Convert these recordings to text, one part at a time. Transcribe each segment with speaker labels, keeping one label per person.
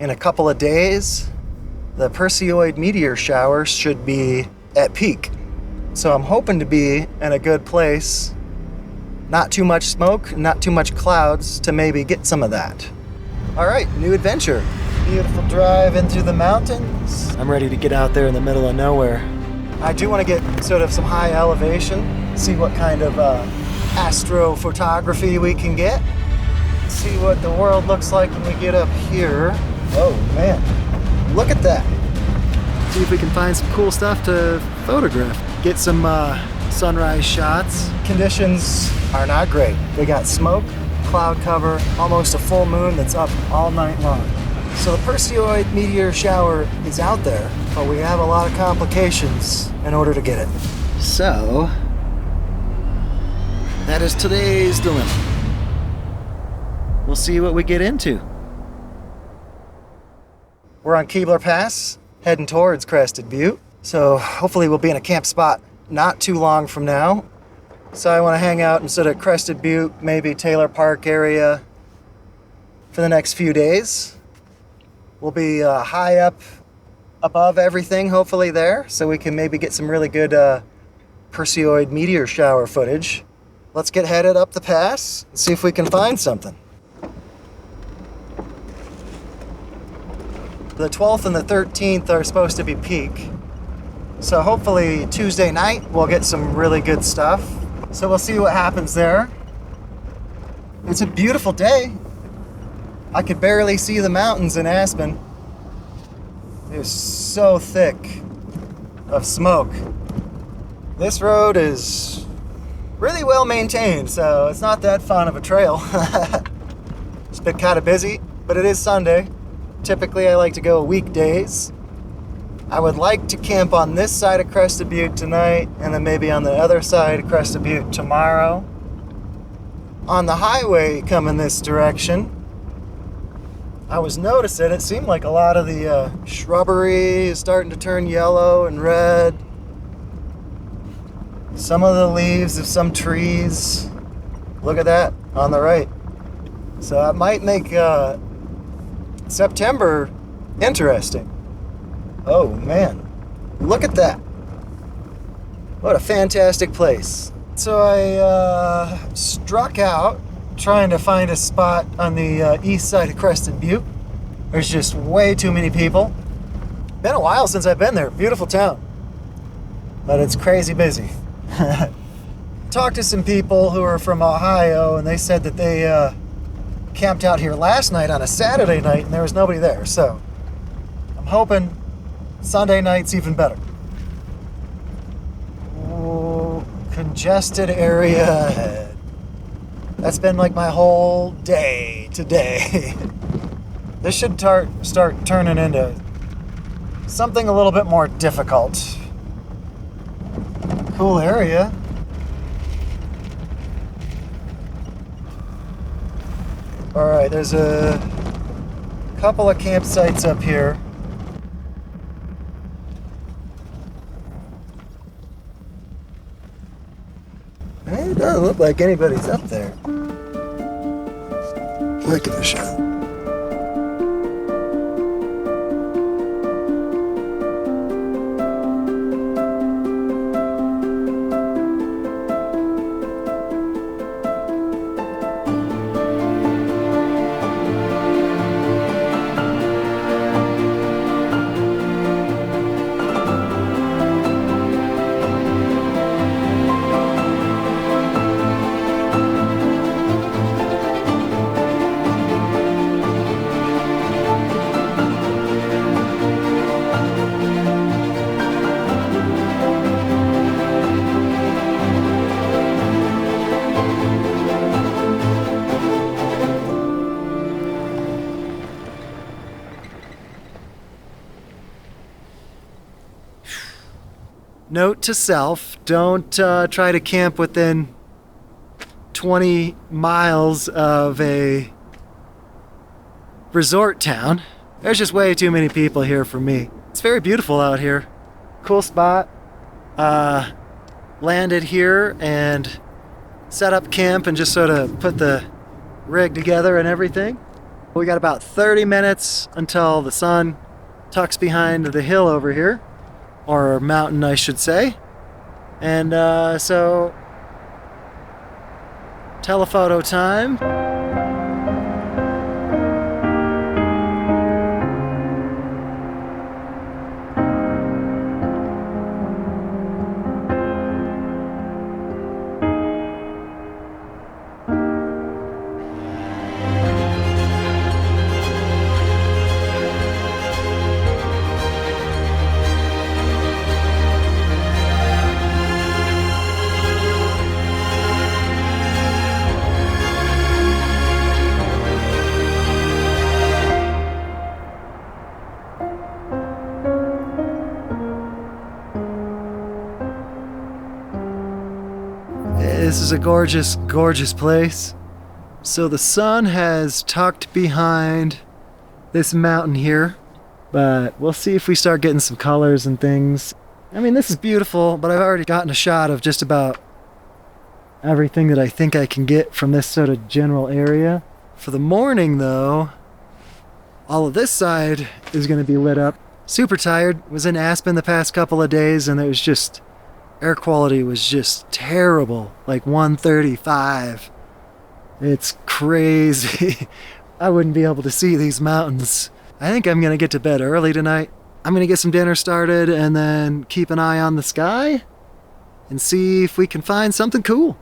Speaker 1: in a couple of days, the Perseid meteor shower should be at peak. So I'm hoping to be in a good place. Not too much smoke, not too much clouds to maybe get some of that. All right, new adventure. Beautiful drive in through the mountains. I'm ready to get out there in the middle of nowhere. I do want to get sort of some high elevation, see what kind of astrophotography we can get. See what the world looks like when we get up here. Oh man, look at that. See if we can find some cool stuff to photograph. Get some sunrise shots. Conditions are not great. We got smoke, cloud cover, almost a full moon that's up all night long. So the Perseid meteor shower is out there, but we have a lot of complications in order to get it. So, that is today's dilemma. We'll see what we get into. We're on Kebler Pass, heading towards Crested Butte. So hopefully we'll be in a camp spot not too long from now. So I want to hang out instead of Crested Butte, maybe Taylor Park area for the next few days. We'll be high up above everything, hopefully there, so we can maybe get some really good Perseid meteor shower footage. Let's get headed up the pass and see if we can find something. The 12th and the 13th are supposed to be peak. So hopefully Tuesday night we'll get some really good stuff. So we'll see what happens there. It's a beautiful day. I could barely see the mountains in Aspen. It's so thick of smoke. This road is really well maintained, so it's not that fun of a trail. It's been kind of busy, but it is Sunday. Typically I like to go weekdays. I would like to camp on this side of Crested Butte tonight, and then maybe on the other side of Crested Butte tomorrow. On the highway coming this direction, I was noticing it seemed like a lot of the shrubbery is starting to turn yellow and red. Some of the leaves of some trees. Look at that on the right. So it might make September interesting. Oh man, look at that. What a fantastic place. So I struck out trying to find a spot on the east side of Crested Butte. There's just way too many people. Been a while since I've been there. Beautiful town. But it's crazy busy. Talked to some people who are from Ohio, and they said that they camped out here last night on a Saturday night and there was nobody there. So I'm hoping Sunday night's even better. Ooh, congested area ahead. That's been like my whole day today. This should start turning into something a little bit more difficult. Cool area. All right, there's a couple of campsites up here. It doesn't look like anybody's up there. Look at the shot. Note to self, don't try to camp within 20 miles of a resort town. There's just way too many people here for me. It's very beautiful out here. Cool spot. Landed here and set up camp and just sort of put the rig together and everything. We got about 30 minutes until the sun tucks behind the hill over here, or mountain I should say. And so telephoto time. This is a gorgeous, gorgeous place. So the sun has tucked behind this mountain here, but we'll see if we start getting some colors and things. I mean, this is beautiful, but I've already gotten a shot of just about everything that I think I can get from this sort of general area. For the morning though, all of this side is going to be lit up. Super tired. Was in Aspen the past couple of days and it was just, air quality was just terrible, like 135. It's crazy. I wouldn't be able to see these mountains. I think I'm gonna get to bed early tonight. I'm gonna get some dinner started and then keep an eye on the sky and see if we can find something cool.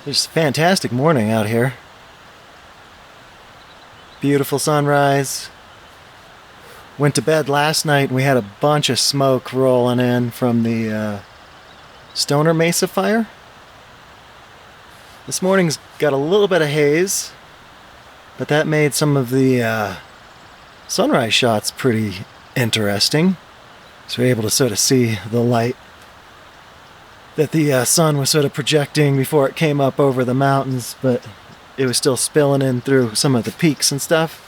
Speaker 1: It's a fantastic morning out here. Beautiful sunrise. Went to bed last night and we had a bunch of smoke rolling in from the Stoner Mesa fire. This morning's got a little bit of haze, but that made some of the sunrise shots pretty interesting. So we're able to sort of see the light that the sun was sort of projecting before it came up over the mountains, but it was still spilling in through some of the peaks and stuff.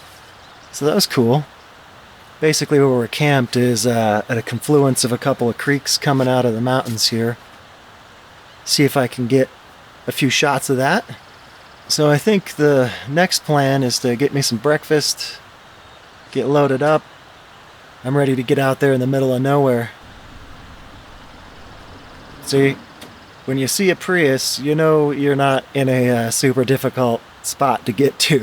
Speaker 1: So that was cool. Basically where we're camped is at a confluence of a couple of creeks coming out of the mountains here. See if I can get a few shots of that. So I think the next plan is to get me some breakfast, get loaded up. I'm ready to get out there in the middle of nowhere. See, when you see a Prius, you know you're not in a super difficult spot to get to.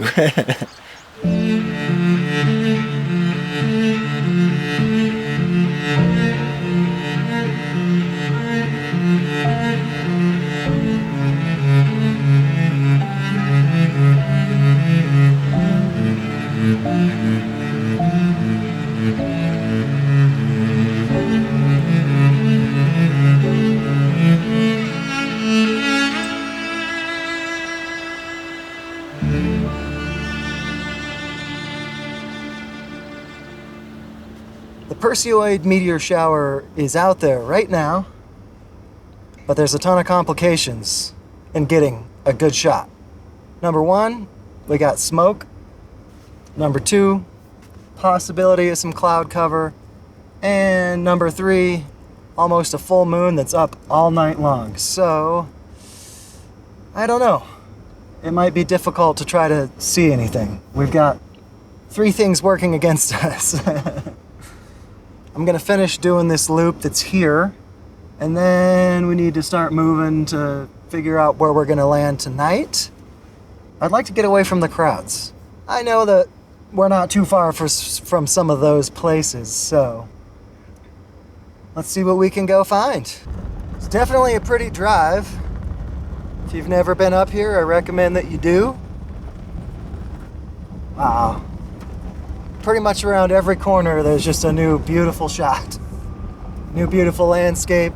Speaker 1: The Perseid meteor shower is out there right now, but there's a ton of complications in getting a good shot. Number one, we got smoke. Number two, possibility of some cloud cover. And number three, almost a full moon that's up all night long. So, I don't know. It might be difficult to try to see anything. We've got 3 things working against us. I'm gonna finish doing this loop that's here, and then we need to start moving to figure out where we're gonna land tonight. I'd like to get away from the crowds. I know that we're not too far from some of those places, so let's see what we can go find. It's definitely a pretty drive. If you've never been up here, I recommend that you do. Wow. Pretty much around every corner, there's just a new beautiful shot. New beautiful landscape.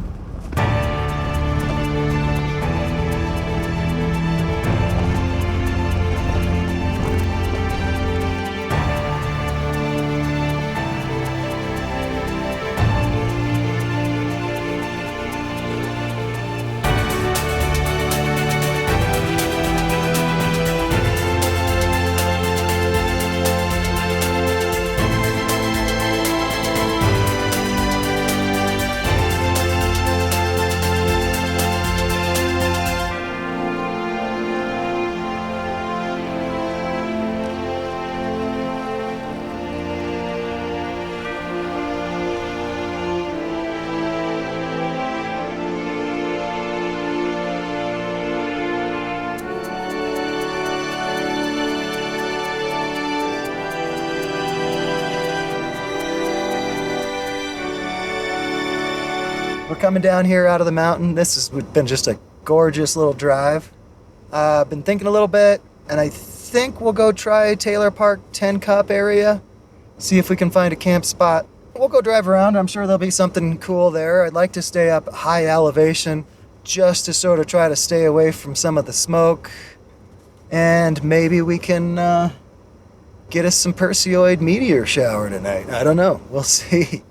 Speaker 1: We're coming down here out of the mountain. This has been just a gorgeous little drive. I've been thinking a little bit, and I think we'll go try Taylor Park 10 Cup area, see if we can find a camp spot. We'll go drive around. I'm sure there'll be something cool there. I'd like to stay up high elevation just to sort of try to stay away from some of the smoke. And maybe we can get us some Perseid meteor shower tonight. I don't know. We'll see.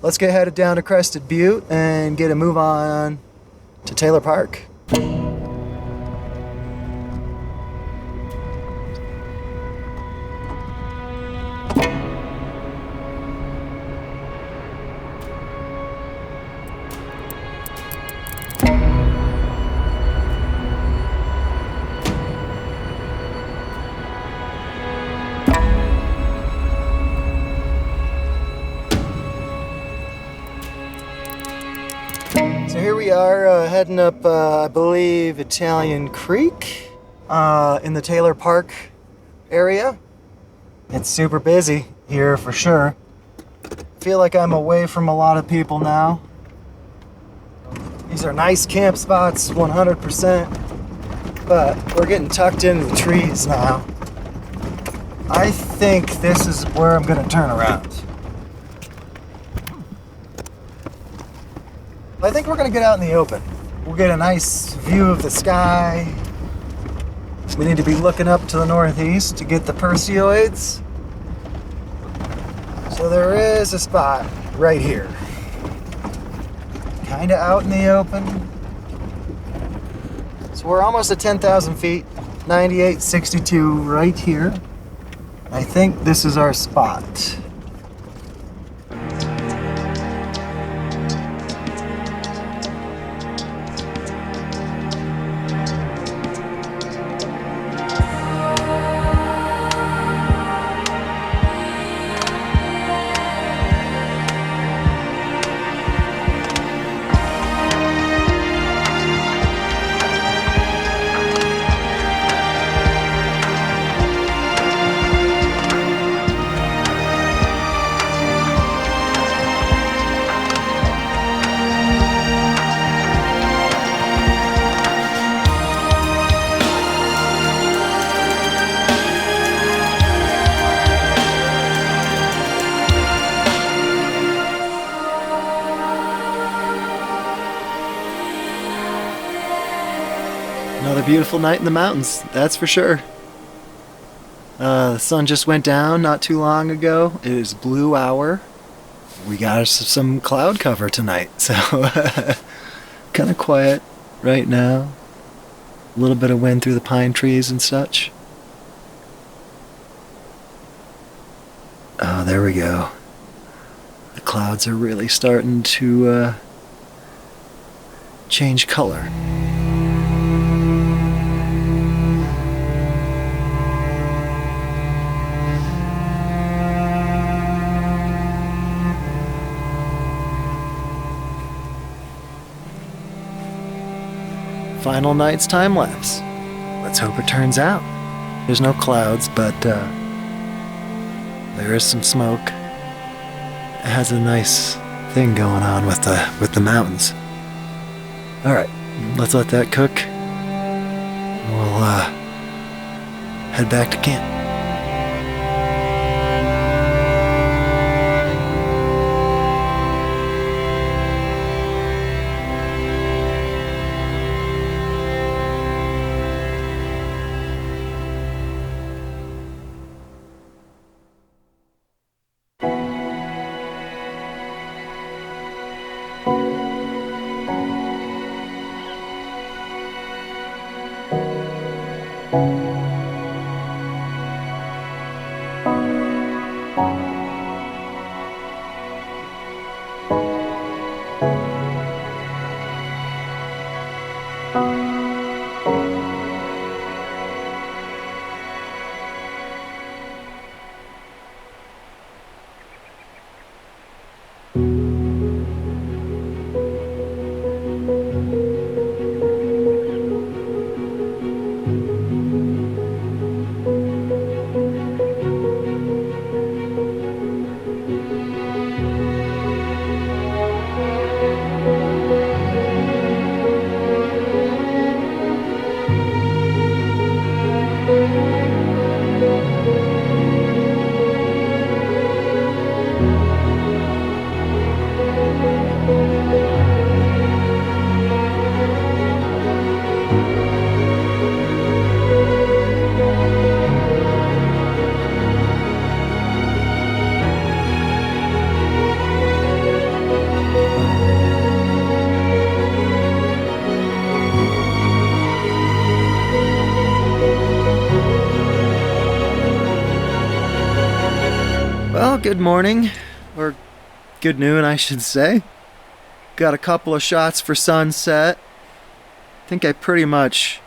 Speaker 1: Let's get headed down to Crested Butte and get a move on to Taylor Park. So here we are heading up, I believe, Italian Creek in the Taylor Park area. It's super busy here for sure. Feel like I'm away from a lot of people now. These are nice camp spots, 100%, but we're getting tucked into the trees now. I think this is where I'm gonna turn around. I think we're gonna get out in the open. We'll get a nice view of the sky. We need to be looking up to the northeast to get the Perseids. So there is a spot right here. Kinda out in the open. So we're almost at 10,000 feet, 9862 right here. I think this is our spot. Another beautiful night in the mountains, that's for sure. The sun just went down not too long ago. It is blue hour. We got us some cloud cover tonight, so kind of quiet right now. A little bit of wind through the pine trees and such. Oh, there we go. The clouds are really starting to change color. Final night's time lapse. Let's hope it turns out. There's no clouds, but there is some smoke. It has a nice thing going on with the mountains. All right, let's let that cook. We'll head back to camp. Well, good morning, or good noon, I should say. Got a couple of shots for sunset. I think I pretty much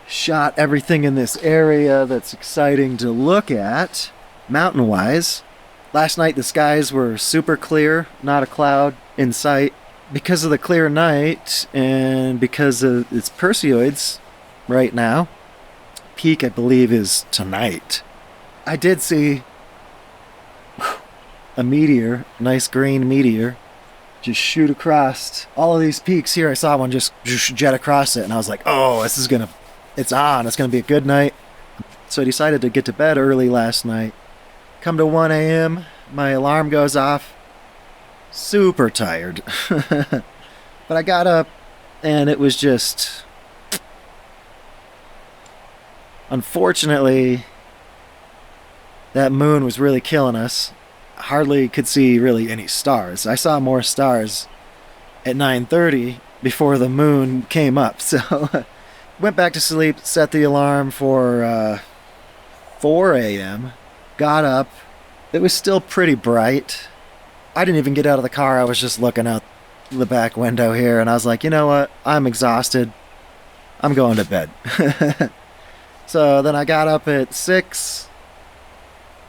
Speaker 1: shot everything in this area that's exciting to look at, mountain-wise. Last night the skies were super clear, not a cloud in sight. Because of the clear night, and because of its Perseids right now, peak I believe is tonight. I did see a meteor, nice green meteor, just shoot across all of these peaks here. I saw one just jet across it, and I was like, oh, it's gonna be a good night. So I decided to get to bed early last night. Come to 1 a.m., my alarm goes off. Super tired. But I got up, and it was just... Unfortunately, that moon was really killing us. Hardly could see really any stars. I saw more stars at 9:30 before the moon came up. So went back to sleep, set the alarm for 4 a.m. Got up. It was still pretty bright. I didn't even get out of the car. I was just looking out the back window here, and I was like, you know what? I'm exhausted. I'm going to bed. So then I got up at 6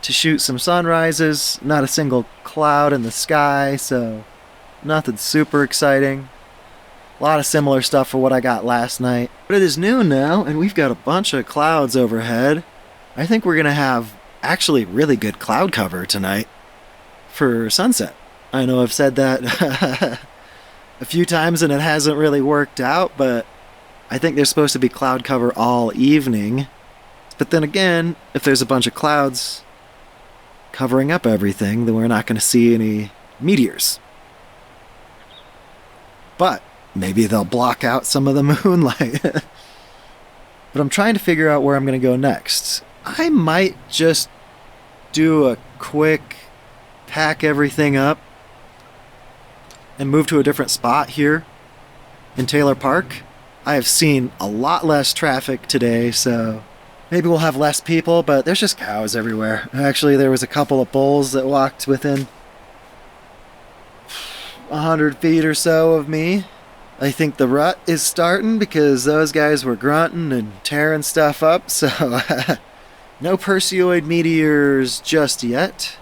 Speaker 1: to shoot some sunrises. Not a single cloud in the sky, so nothing super exciting. A lot of similar stuff for what I got last night. But it is noon now, and we've got a bunch of clouds overhead. I think we're going to have actually really good cloud cover tonight for sunset. I know I've said that a few times and it hasn't really worked out, but I think there's supposed to be cloud cover all evening. But then again, if there's a bunch of clouds covering up everything, then we're not going to see any meteors. But maybe they'll block out some of the moonlight. But I'm trying to figure out where I'm going to go next. I might just do a quick pack everything up and move to a different spot here in Taylor Park. I have seen a lot less traffic today, so maybe we'll have less people, but there's just cows everywhere. Actually, there was a couple of bulls that walked within 100 feet or so of me. I think the rut is starting because those guys were grunting and tearing stuff up, so no Perseid meteors just yet.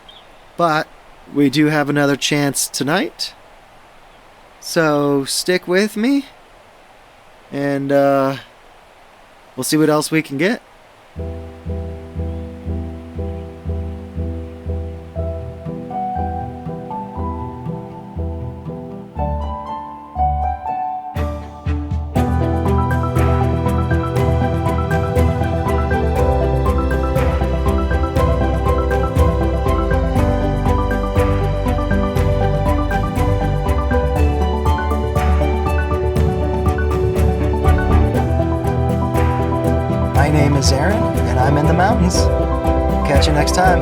Speaker 1: But we do have another chance tonight. So stick with me, and we'll see what else we can get. My name is Aaron, and I'm in the mountains. Catch you next time.